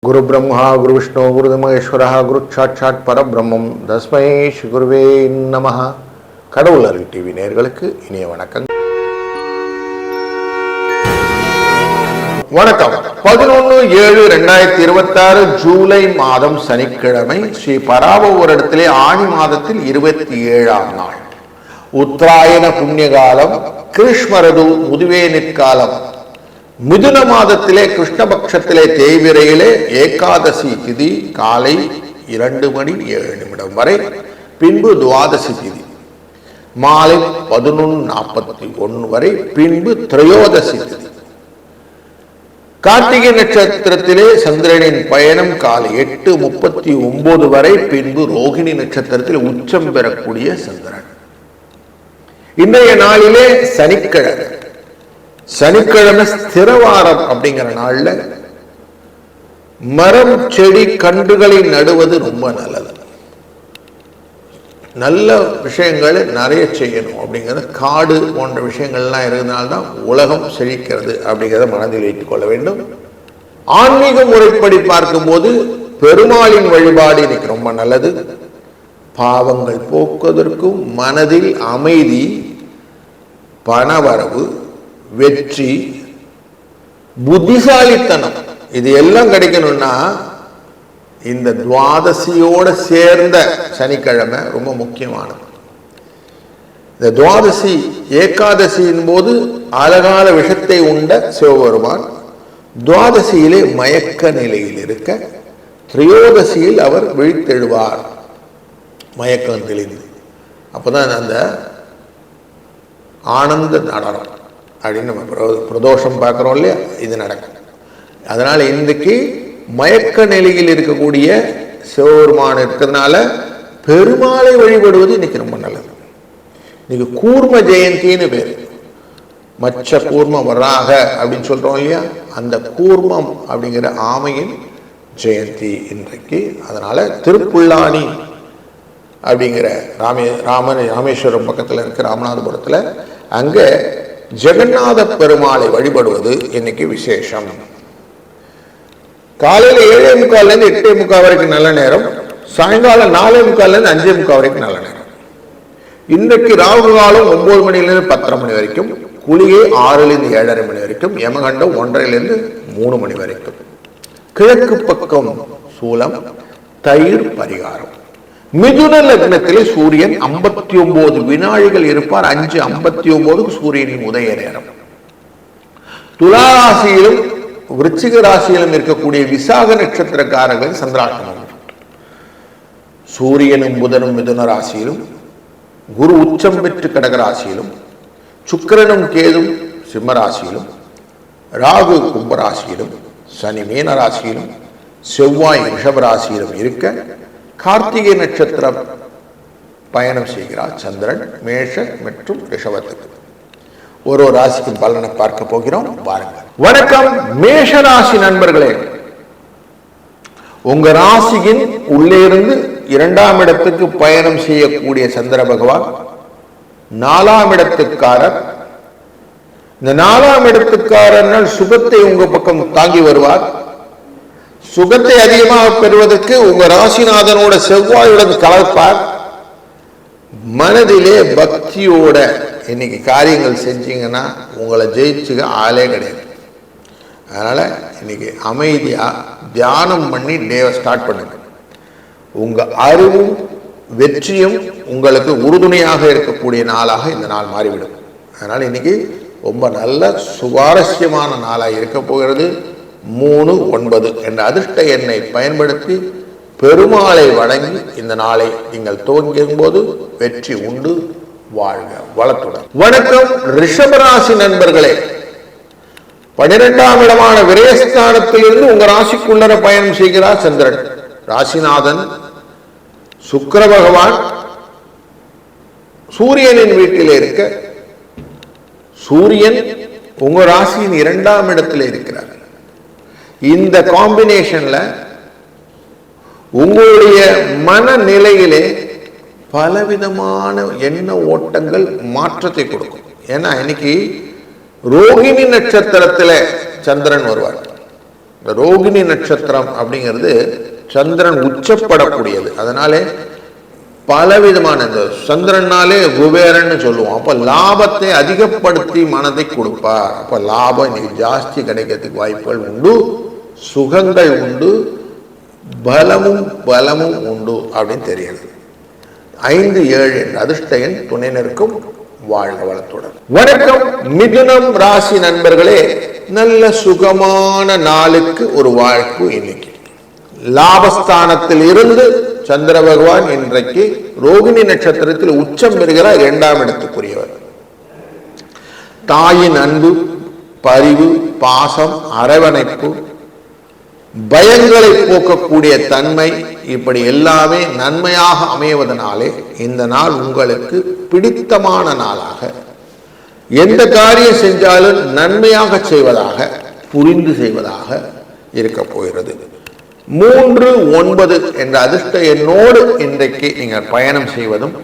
குரு பிரம்மா குரு விஷ்ணு குரு மகேஸ்வரா குரு சாட்சாத் பரபிரம்மம் தஸ்மை ஸ்ரீ குருவே நமஹ. கடவுள் அருள் டிவி நேயர்களுக்கு இனிய வணக்கம். வணக்கம். 11/7/2026 ஜூலை மாதம் சனிக்கிழமை, ஸ்ரீ பராபவரிடத்திலே ஆணி மாதத்தில் 27ஆம் நாள், உத்தராயண புண்ணிய காலம், கிருஷ்மரது முதுவே நிற்காலம், மிதுன மாதத்திலே கிருஷ்ணபக்ஷத்திலே தேய்விரையிலே ஏகாதசி திதி காலை 2:07 வரை, பின்பு துவாதசி திதி மாலை 11:41 வரை, பின்பு திரையோதசி திதி. கார்த்திகை நட்சத்திரத்திலே சந்திரனின் பயணம் காலை 8:39 வரை, பின்பு ரோகிணி நட்சத்திரத்தில் உச்சம் பெறக்கூடிய சந்திரன். இன்றைய நாளிலே சனிக்கிழமை, சனிக்கிழமை ஸ்திரவாரம் அப்படிங்கிற நாள்ல மரம் செடி கன்றுகளை நடுவது ரொம்ப நல்லது. நல்ல விஷயங்களை நிறைய செய்யணும் அப்படிங்கிறது, காடு போன்ற விஷயங்கள்லாம் இருந்தனால்தான் உலகம் செழிக்கிறது அப்படிங்கிறத மனதில் வைத்துக் கொள்ள வேண்டும். ஆன்மீக முறைப்படி பார்க்கும்போது பெருமாளின் வழிபாடு இன்னைக்கு ரொம்ப நல்லது. பாவங்கள் போக்குவதற்கும், மனதில் அமைதி, பணவரவு, வெற்றி, புத்திசாலித்தனம், இது எல்லாம் கிடைக்கணும்னா இந்த துவாதசியோட சேர்ந்த சனிக்கிழமை ரொம்ப முக்கியமானது. இந்த துவாதசி ஏகாதசியின் போது அழகான விஷத்தை உண்ட சிவபெருமான் துவாதசியிலே மயக்க நிலையில் இருக்க, திரையோதசியில் அவர் விழித்தெழுவார் மயக்கம் தெளிந்து. அப்போதான் அந்த ஆனந்த நடனம் அப்படின்னு நம்ம பிரதோஷம் பார்க்குறோம் இல்லையா, இது நடக்கும். அதனால இன்றைக்கு மயக்க நிலையில் இருக்கக்கூடிய சிவபெருமான் இருக்கிறதுனால பெருமாளை வழிபடுவது இன்னைக்கு ரொம்ப நல்லது. இன்னைக்கு கூர்ம ஜெயந்தின்னு பேர், மச்ச கூர்ம வராக அப்படின்னு சொல்றோம் இல்லையா, அந்த கூர்மம் அப்படிங்கிற ஆமையின் ஜெயந்தி இன்றைக்கு. அதனால திருப்புல்லானி அப்படிங்கிற ராமேஸ்வரம் பக்கத்தில் இருக்க ராமநாதபுரத்தில் அங்கே ஜெகநாத பெருமாளை வழிபடுவது இன்னைக்கு விசேஷம். காலையில் 7:45 8:45 வரைக்கும் நல்ல நேரம், சாயங்காலம் 4:45 5:45 வரைக்கும் நல்ல நேரம். இன்றைக்கு ராகு காலம் 9 மணிலிருந்து 10:30 மணி வரைக்கும், குளிகை 6லிருந்து 7:30 மணி வரைக்கும், யமகண்டம் 1:30லிருந்து 3 மணி வரைக்கும். கிழக்கு பக்கம் சூலம், தயிர் பரிகாரம். மிதுன லக்னத்திலே சூரியன் 59 வினாழிகள் இருப்பார். 5:59 சூரியனின் உதய நேரம். துலா ராசியிலும் விருச்சிக ராசியிலும் இருக்கக்கூடிய விசாக நட்சத்திரக்காரர்கள் சந்திராஷ்டமம். சூரியனும் புதனும் மிதுன ராசியிலும், குரு உச்சம் பெற்று கடக ராசியிலும், சுக்கிரனும் கேதும் சிம்ம ராசியிலும், ராகு கும்பராசியிலும், சனி மீன ராசியிலும், செவ்வாய் ரிஷப ராசியிலும் இருக்க, கார்த்திகை நட்சத்திரம் பயணம் செய்கிறார் சந்திரன் மேஷ மற்றும் ரிஷபத்துக்கு. ஒரு ராசிக்கு பலனை பார்க்க போகிறோம், பாருங்கள். வணக்கம் மேஷ ராசி நண்பர்களே. உங்க ராசியின் உள்ளே இருந்து 2ஆம் இடத்துக்கு பயணம் செய்யக்கூடிய சந்திர பகவான் 4ஆம் இடத்துக்காரர். இந்த 4ஆம் இடத்துக்காரர்கள் சுகத்தை உங்க பக்கம் தாங்கி வருவார். சுகத்தை அதிகமாக பெறுவதற்கு உங்க ராசிநாதனோட செவ்வாயுடன் கலப்பார். மனதிலே பக்தியோட இன்னைக்கு காரியங்கள் செஞ்சீங்கன்னா உங்களை ஜெயிச்சுக்க ஆளே கிடையாது. அதனால இன்னைக்கு அமைதியா தியானம் பண்ணி டேவை ஸ்டார்ட் பண்ணுங்க. உங்க அறிவும் வெற்றியும் உங்களுக்கு உறுதுணையாக இருக்கக்கூடிய நாளாக இந்த நாள் மாறிவிடும். அதனால இன்னைக்கு ரொம்ப நல்ல சுவாரஸ்யமான நாளாக இருக்க போகிறது. 3-9 என்ற அதிர்ஷ்ட எண்ணை பயன்படுத்தி பெருமாளை வணங்கி இந்த நாளை நீங்கள் துவங்கும் போது வெற்றி உண்டு. வாழ்க வளத்துடன். வணக்கம் ரிஷபராசி நண்பர்களே. 12ஆம் இடமான விரயஸ்தானத்திலிருந்து உங்க ராசிக்குள்ளர பயணம் செய்கிறார் சந்திரன். ராசிநாதன் சுக்கிர பகவான் சூரியனின் வீட்டில் இருக்க, சூரியன் உங்க ராசியின் 2ஆம் இடத்தில் இருக்கிறார். இந்த காம்பினேஷன்ல உங்களுடைய மனநிலையிலே பலவிதமான எண்ண ஓட்டங்கள் மாற்றத்தை கொடுக்கும். ஏன்னா இன்னைக்கு ரோகிணி நட்சத்திரத்தில் சந்திரன் வருவார். இந்த ரோகிணி நட்சத்திரம் அப்படிங்கிறது சந்திரன் உச்சப்படக்கூடியது. அதனாலே பலவிதமான இந்த சந்திரனாலே குபேரன்னு சொல்லுவோம். அப்ப லாபத்தை அதிகப்படுத்தி மனதை கொடுப்பார். அப்ப லாபம் இன்னைக்கு ஜாஸ்தி கிடைக்கிறதுக்கு வாய்ப்புகள் உண்டு, சுகங்கள் உண்டு, பலமும் உண்டு அப்படின்னு தெரியுது. 5, 7 என்ற அதிர்ஷ்ட எண் துணை நிற்கும். வாழ்க வளத்துடன். வணக்கம் மிதுனம் ராசி நண்பர்களே, நல்ல சுகமான நாளுக்கு ஒரு வாழ்க்கை. இன்னைக்கு லாபஸ்தானத்தில் இருந்து சந்திர பகவான் இன்றைக்கு ரோகிணி நட்சத்திரத்தில் உச்சம் பெறுகிறார். 2ஆம் இடத்துக்குரியவர். தாயின் அன்பு, பரிவு, பாசம், அரவணைப்பு, பயங்களை போக்கக்கூடிய தன்மை, இப்படி எல்லாமே நன்மையாக அமைவதனாலே இந்த நாள் உங்களுக்கு பிடித்தமான நாளாக, எந்த காரியம் செஞ்சாலும் நன்மையாக செய்வதாக, புரிந்து செய்வதாக இருக்க போகிறது. 3, 9 என்ற அதிர்ஷ்ட எண்ணோடு இன்றைக்கு நீங்கள் பயணம் செய்வதும்,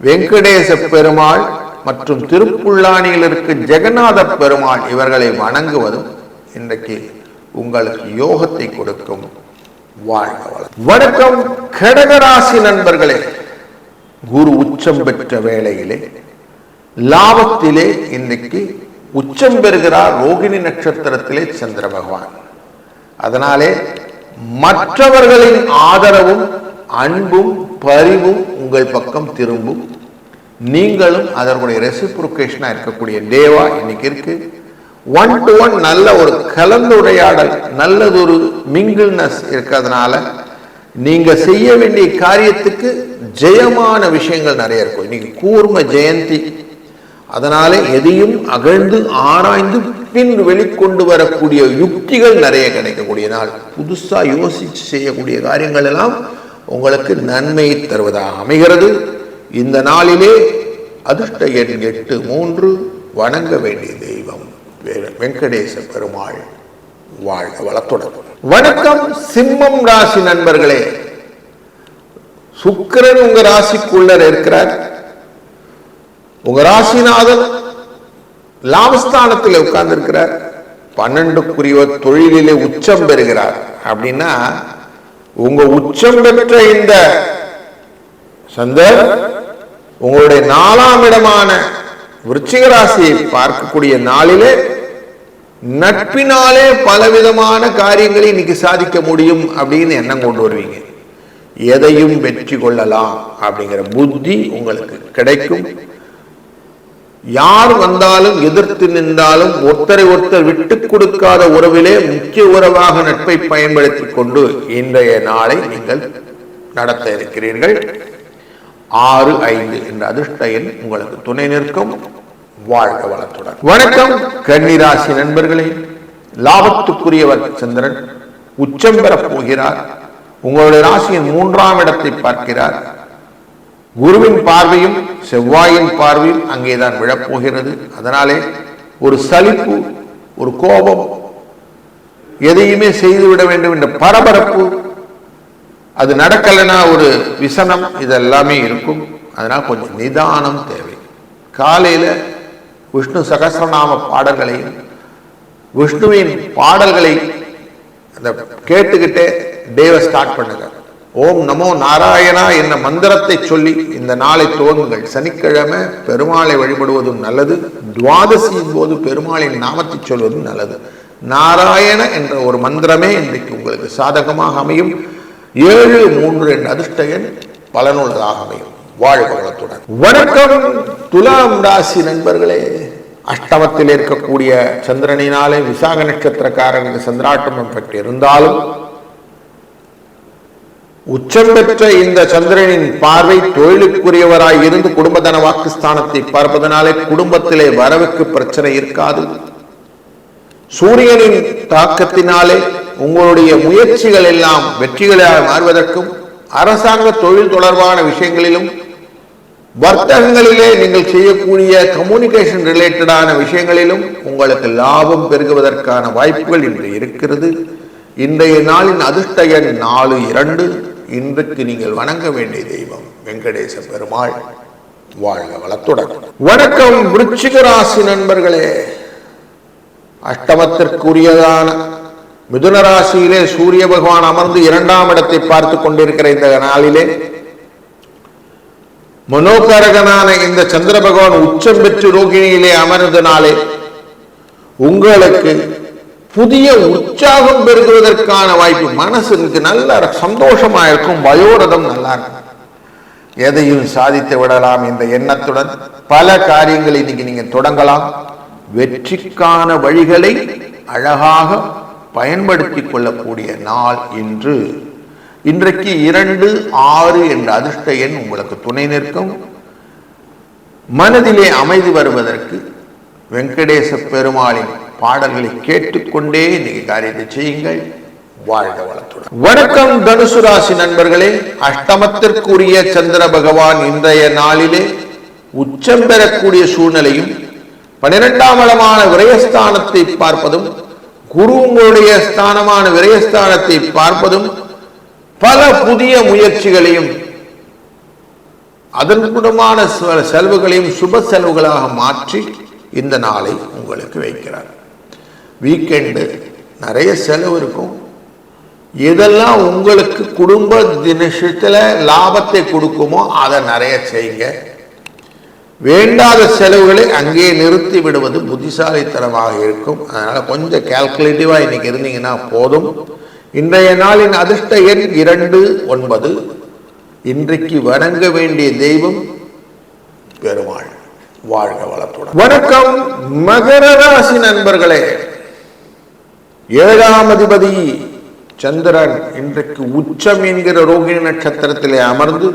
வெங்கடேச பெருமாள் மற்றும் திருப்புல்லானியில் இருக்க ஜெகநாத பெருமாள் இவர்களை வணங்குவதும் இன்றைக்கு உங்களுக்கு யோகத்தை கொடுக்கும். வாழ்க வளம். வணக்கம் கடகராசி நண்பர்களே, குரு உச்சம் பெற்ற வேளையிலே லாபத்திலே இன்றைக்கு உச்சம் பெறுகிறார். ரோகிணி நட்சத்திரத்திலே சந்திர பகவான். அதனாலே மற்றவர்களின் ஆதரவும் அன்பும் பரிவும் உங்கள் பக்கம் திரும்பும். நீங்களும் அதனுடைய ரெசிப்ரோகேஷனா இருக்கக்கூடிய டேவா இன்னைக்கு இருக்கு. 1-to-1 நல்ல ஒரு கலந்துரையாடல், நல்லதொரு மிங்கிள்னஸ் இருக்கிறதுனால நீங்க செய்ய வேண்டிய காரியத்துக்கு ஜெயமான விஷயங்கள் நிறைய இருக்கும். இன்னைக்கு கூர்ம ஜெயந்தி. அதனால எதையும் அகழ்ந்து ஆராய்ந்து பின் வெளிக்கொண்டு வரக்கூடிய யுக்திகள் நிறைய கிடைக்கக்கூடிய நாள். புதுசா யோசிச்சு செய்யக்கூடிய காரியங்கள் எல்லாம் உங்களுக்கு நன்மையை தருவதாக அமைகிறது. இந்த நாளிலே அதிர்ஷ்ட எண் 8, 3. வணங்க வேண்டிய தெய்வம் வெங்கடேச பெருமாள். வாழ்க வளத்துடன். வணக்கம் சிம்மம் ராசி நண்பர்களே, சுக்கிரன் உங்க ராசிக்குள்ள இருக்கிறார். உங்க ராசிநாதன் லாபஸ்தானத்தில் உட்கார்ந்து இருக்கிறார். 12க்குரிய தொழிலிலே உச்சம் பெறுகிறார். அப்படின்னா உங்க உச்சம் பெற்ற இந்த சந்தர் உங்களுடைய 4ஆம் இடமான விருச்சிக ராசியை பார்க்கக்கூடிய நாளிலே நட்பினாலே பலவிதமான காரியங்களை இன்னைக்கு சாதிக்க முடியும் அப்படின்னு எண்ணம் கொண்டு வருவீங்க. எதையும் வெற்றி கொள்ளலாம் அப்படிங்கிற புத்தி உங்களுக்கு கிடைக்கும். யார் வந்தாலும் எதிர்த்து நின்றாலும் ஒருத்தரை ஒருத்தர் விட்டு கொடுக்காத உறவிலே முக்கிய உறவாக நட்பை பயன்படுத்தி கொண்டு இன்றைய நாளை நீங்கள் நடத்த இருக்கிறீர்கள். 6, 5 என்ற அதிர்ஷ்ட எண் உங்களுக்கு துணை நிற்கும். வாழ்க வளத்துடன். வணக்கம் கன்னிராசி நண்பர்களே, லாபத்துக்குரியவர் சந்திரன் உச்சம் பெறப் போகிறார். உங்களுடைய ராசியின் 3ஆம் இடத்தை பார்க்கிறார். குருவின் பார்வையும் செவ்வாயின் பார்வையும் அங்கேதான் விழப்போகிறது. அதனாலே ஒரு சலிப்பு, ஒரு கோபம், எதையுமே செய்துவிட வேண்டும் என்ற பரபரப்பு, அது நடக்கலைன்னா ஒரு விசனம், இதெல்லாமே இருக்கும். அதனால் கொஞ்சம் நிதானம் தேவை. காலையில விஷ்ணு சகஸ்ரநாம பாடல்களையும் விஷ்ணுவின் பாடல்களை அந்த கேட்டுக்கிட்டே டேவை ஸ்டார்ட் பண்ணுங்க. ஓம் நமோ நாராயணா என்ற மந்திரத்தை சொல்லி இந்த நாளை துவங்குங்கள். சனிக்கிழமை பெருமாளை வழிபடுவதும் நல்லது. துவாதசியின் போது பெருமாளின் நாமத்தை சொல்வதும் நல்லது. நாராயண என்ற ஒரு மந்திரமே இன்றைக்கு உங்களுக்கு சாதகமாக அமையும். 7, 3 என்ற அதிர்ஷ்ட எண் பலனுள்ளதாக அமையும். வாழ்க வளத்துடன். வணக்கம் துலாம் ராசி நண்பர்களே, அஷ்டமத்தில் இருக்கக்கூடிய சந்திரனினாலே விசாக நட்சத்திரக்காரனுக்கு சந்திராட்டமம் பெற்று இருந்தாலும் உச்சம் பெற்ற இந்த சந்திரனின் பார்வை தொழிலுக்குரியவராய் இருந்து குடும்பதன வாக்குஸ்தானத்தை பார்ப்பதனாலே குடும்பத்திலே வரவுக்கு பிரச்சனை இருக்காது. சூரியனின் தாக்கத்தினாலே உங்களுடைய முயற்சிகள் எல்லாம் வெற்றிகளாக மாறுவதற்கும், அரசாங்க தொழில் தொடர்பான விஷயங்களிலும் வர்த்தகங்களிலே நீங்கள் செய்யக்கூடிய கம்யூனிகேஷன் ரிலேட்டடான விஷயங்களிலும் உங்களுக்கு லாபம் பெருகுவதற்கான வாய்ப்புகள் இன்று இருக்கிறது. இன்றைய நாளின் அதிர்ஷ்ட எண் 4, 2. இன்றைக்கு நீங்கள் வணங்க வேண்டிய தெய்வம் வெங்கடேச பெருமாள். வாழ்க வளத்துடன். வணக்கம் விருச்சிக ராசி நண்பர்களே, அஷ்டமத்திற்குரியதான மிதுன ராசியிலே சூரிய பகவான் அமர்ந்து 2ஆம் இடத்தை பார்த்து கொண்டிருக்கிற இந்த நாளிலே மனோகரகனான இந்த சந்திர பகவான் உச்சம் பெற்று ரோகிணியிலே அமர்ந்தனாலே உங்களுக்கு புதிய உற்சாகம் பெறுவதற்கான வாய்ப்பு. மனசுக்கு நல்ல சந்தோஷமா இருக்கும், வயோரதம் நல்லா இருக்கும், எதையும் சாதித்து விடலாம் இந்த எண்ணத்துடன் பல காரியங்களை இன்னைக்கு நீங்க தொடங்கலாம். வெற்றிக்கான வழிகளை அழகாக பயன்படுத்திக் கொள்ளக்கூடிய நாள் இன்று. இன்றைக்கு 2, 6 என்ற அதிர்ஷ்ட எண் உங்களுக்கு துணை நிற்கும். மனதிலே அமைதி வருவதற்கு வெங்கடேச பெருமாளின் பாடல்களை கேட்டுக்கொண்டே இன்னைக்கு காரியத்தை செய்யுங்கள். வாழ்க வளத்துடன். வணக்கம் தனுசு ராசி நண்பர்களே. அஷ்டமத்திற்குரிய சந்திர பகவான் இன்றைய நாளிலே உச்சம் பெறக்கூடிய சூழ்நிலையும் 12ஆம் இடமான விரயஸ்தானத்தை பார்ப்பதும் குரு உங்களுடைய ஸ்தானமான விரயஸ்தானத்தை பார்ப்பதும் பல புதிய முயற்சிகளையும் அதற்குடமான செலவுகளையும் சுப செலவுகளாக மாற்றி இந்த நாளை உங்களுக்கு வைக்கிறார். வீக்கெண்டு நிறைய செலவு இருக்கும். எதெல்லாம் உங்களுக்கு குடும்ப தினத்துல லாபத்தை கொடுக்குமோ அதை நிறைய செய்யுங்க. வேண்டாத செலவுகளை அங்கே நிறுத்தி விடுவது புத்திசாலித்தனமாக இருக்கும். அதனால கொஞ்சம் கால்குலேட்டிவா இன்னைக்கு இருந்தீங்கன்னா போதும். இன்றைய நாளின் அதிர்ஷ்ட எண் 2, 9. இன்றைக்கு வணங்க வேண்டிய தெய்வம் பெருமாள். வாழ்க வளத்துடன். வணக்கம் மகர ராசி நண்பர்களே. 7ஆம் அதிபதி சந்திரன் இன்றைக்கு உச்சம் என்கிற ரோகிணி நட்சத்திரத்திலே அமர்ந்து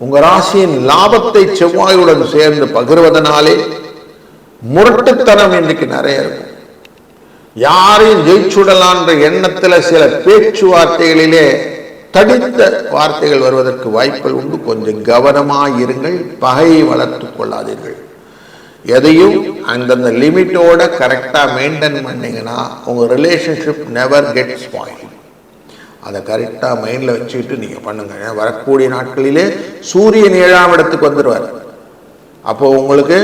உங்க ராசியின் லாபத்தை செவ்வாயுடன் சேர்ந்து பகிர்வதனாலே முரட்டுத்தனம் இன்றைக்கு நிறைய இருக்கும். யாரையும் ஜெயிச்சுடலான்ற எண்ணத்துல சில பேச்சுவார்த்தைகளிலே தடித்த வார்த்தைகள் வருவதற்கு வாய்ப்புகள் உண்டு. கொஞ்சம் கவனமாயிருங்கள், பகையை வளர்த்து கொள்ளாதீர்கள். எதையும் அந்தந்த லிமிட்டோட கரெக்டா மெயின்டைன் பண்ணீங்கன்னா உங்க ரிலேஷன்ஷிப் நெவர் கெட் ஸ்பாயில். அதை கரெக்டா மைண்ட்ல வச்சுக்கிட்டு நீங்க பண்ணுங்க. வரக்கூடிய நாட்களிலே சூரியன் 7ஆம் இடத்துக்கு வந்துடுவார். அப்போ உங்களுக்கு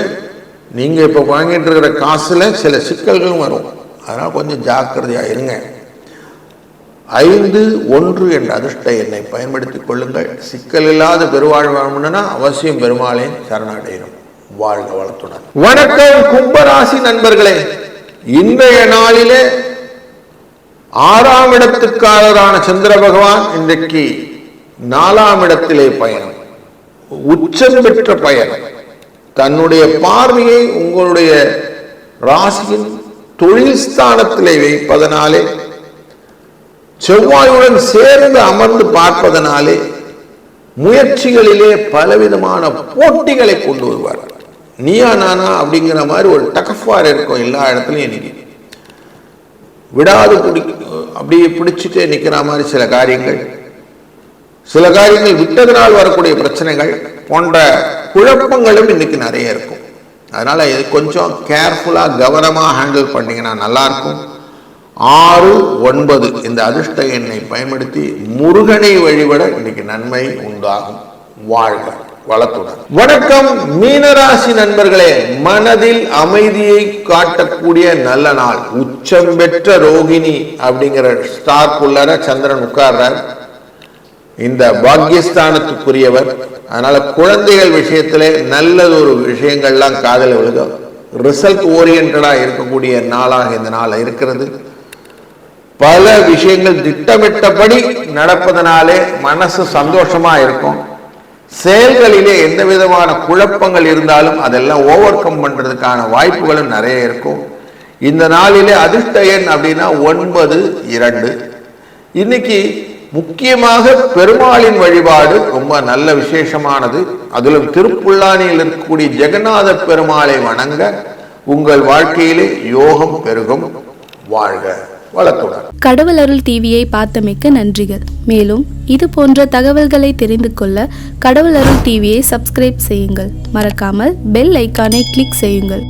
நீங்க இப்ப வாங்கிட்டு இருக்கிற காசுல சில சிக்கல்களும் வரும். அதனால கொஞ்சம் ஜாக்கிரதையா இருங்க. 5, 1 என்ற அதிர்ஷ்ட எண்ணை பயன்படுத்திக் கொள்ளுங்கள். சிக்கல் இல்லாத பெருவாழ்வாழ்னா அவசியம் பெருமாளை சரணடையணும். வாழ்க வளத்துடன். வணக்கம் கும்பராசி நண்பர்களே. இன்றைய நாளிலே 6ஆம் இடத்துக்காரரான சந்திர பகவான் இன்றைக்கு 4ஆம் இடத்திலே பயணம், உச்சம் பெற்ற பயணம். தன்னுடைய பார்வையை உங்களுடைய ராசியின் தொழில் ஸ்தானத்திலே வைப்பதனாலே செவ்வாயுடன் சேர்ந்து அமர்ந்து பார்ப்பதனாலே முயற்சிகளிலே பலவிதமான போட்டிகளை கொண்டு வருவார். நீயா நானா அப்படிங்கிற மாதிரி ஒரு டகஃபார் இருக்கும் எல்லா இடத்துலையும். இன்னைக்கு விடாது அப்படியே பிடிச்சிட்டே நிற்கிற மாதிரி சில காரியங்கள் விட்டதனால் வரக்கூடிய பிரச்சனைகள் போன்ற குழப்பங்களும் இன்னைக்கு நிறைய இருக்கும். அதனால இது கொஞ்சம் கேர்ஃபுல்லா கவனமா ஹேண்டில் பண்ணீங்கன்னா நல்லா இருக்கும். 6, 9 இந்த அதிர்ஷ்ட எண்ணை பயன்படுத்தி முருகனை வழிபட இன்னைக்கு நன்மை உண்டாகும். வாழ்க வளத்துடன். வணக்கம் மீனராசி நண்பர்களே. மனதில் அமைதியை காட்டக்கூடிய நல்ல நாள். உச்சம் பெற்ற ரோகிணி அப்படிங்கிற ஸ்டார்க்குள்ளர சந்திரன் உட்கார்றார். இந்த பாக்கியஸ்தானத்துக்குரியவர். அதனால குழந்தைகள் விஷயத்திலே நல்லது ஒரு விஷயங்கள்லாம் காதல விழுகும். ரிசல்ட் ஓரியன்டா இருக்கக்கூடிய நாளாக இந்த நாள் இருக்கிறது. பல விஷயங்கள் திட்டமிட்டபடி நடப்பதனாலே மனசு சந்தோஷமா இருக்கும். செயல்களிலே எந்த விதமான குழப்பங்கள் இருந்தாலும் அதெல்லாம் ஓவர் கம் பண்றதுக்கான வாய்ப்புகளும் நிறைய இருக்கும். இந்த நாளிலே அதிர்ஷ்ட எண் அப்படின்னா 9, 2. இன்னைக்கு முக்கியமாக பெருமாளின் வழிபாடு ரொம்ப நல்ல விசேஷமானது. அதிலும் திருப்புல்லானியில் இருக்கக்கூடிய ஜெகநாத பெருமாளை வணங்க உங்கள் வாழ்க்கையிலே யோகம் பெருகும். வாழ்க வளத்துடன். கடவுள் அருள் டிவியை பார்த்தமைக்கு நன்றிகள். மேலும் இது போன்ற தகவல்களை தெரிந்து கொள்ள கடவுள் அருள் டிவியை சப்ஸ்கிரைப் செய்யுங்கள். மறக்காமல் பெல் ஐக்கானை கிளிக் செய்யுங்கள்.